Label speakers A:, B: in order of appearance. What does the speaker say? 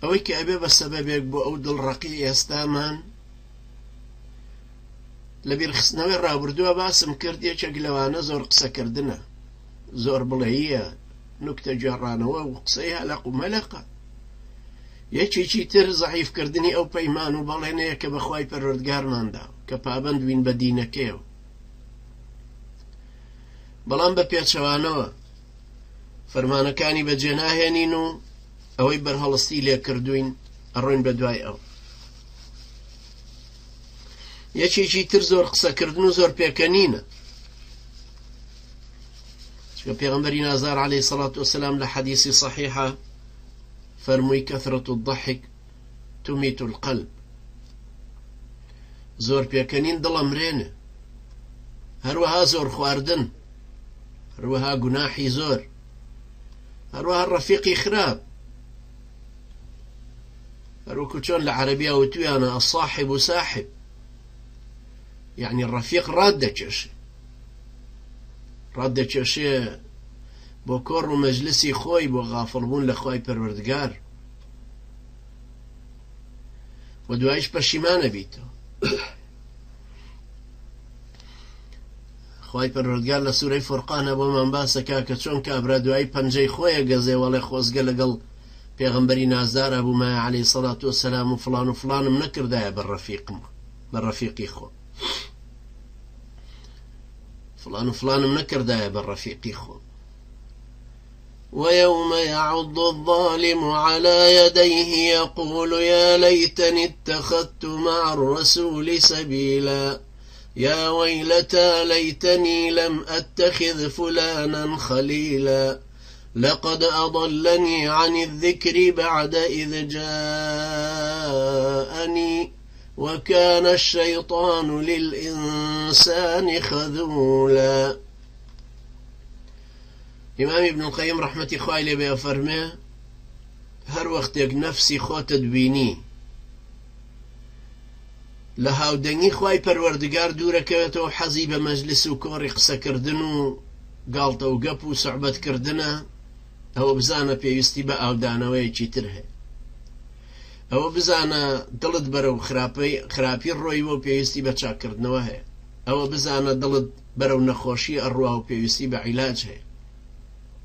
A: ئەوەی کە ئەبێ بە سەبەبێک بۆ ئەو دڵڕەقی ئێستامان لە بیرخستنەوەی ڕابردووە باسم کرد یەکێک لەوانە زۆر قسەکردنە، زۆر بڵێیە، نوکتە گێڕانەوە و قسەی هەلەق و مەلەقە. یەکێکی تر زەعیفکردنی ئەو پەیمان و بەڵێنەیە کە بەخوای پەروەردگارماندا کە پابەند بوین بە دینەکەیەوە. بەڵام بە پێچەوانەوە فەرمانەکانی بەجێ ناهێنین و ئەوەی بەرهەڵستی لێ کردوین ئەڕۆین بە دوای ئەو. یەکێکی تر زۆر قسەکردن و زۆر پێکەنینە، چکە پێغەمبەری نازار عەلەیهی سەڵات وەسەلام لە حەدیسی سەحیحە فەرمووی کەثرەت الضەحک تمیت القەلب. زۆر پێکەنین دڵەمرێنە، هەروەها زۆر خواردن، هەروەها گوناحی زۆر، هەروەها ڕەفیقی خراپ، هەروەکو چۆن لە عەرەبیە وتویانە الصاحب ساحب، یعنی ڕەفیق ڕاددەکێشێ بۆ کۆڕ و مەجلسی خۆی بۆ غافڵبوون لە خوای پەروەردگار و دوایش پەشیمانە بیتەوە. خوای پەروەردگار لە سوورەی فورقانە بۆمان باسەکا کە چۆن کابرا دوای پەنجەی خۆیە گەزێ وەڵێ خۆزگە لەگەڵ پێغەمبەری نازدار ئەبوومایە عەلەیهی سەڵات وەسەلام و فڵانم نەکردایە بە ڕەفیقی خۆ، فڵانم نەکردایە بە ڕەفیقی خۆ. ويوم يعض الظالم على يديه يقول يا ليتني اتخذت مع الرسول سبيلا يا ويلتى ليتني لم أتخذ فلانا خليلا لقد أضلني عن الذكر بعد إذ جاءني وكان الشيطان للإنسان خذولا. إمام ابن القيم رحمة خوای لێ بێ فەرمێ هەر وەختێک نەفسی خۆتت بینی لە هاودەنگی خوای پەروەردگار دوورەکەوێتەوە حەزی بە مەجلس و کۆڕی قسەکردن و گاڵتە و گەپ و سوحبەتکردنە، ئەوە بزانە پێویستی بە ئاودانەوەیەکی تر هەیە. ئەوە بزانە دڵت بەرەو خراپی ڕۆیوە و پێویستی بە چاکردنەوە هەیە. ئەوە بزانە دڵت بەرەو نەخۆشی ئەڕوا و پێویستی بە عیلاج هەیە.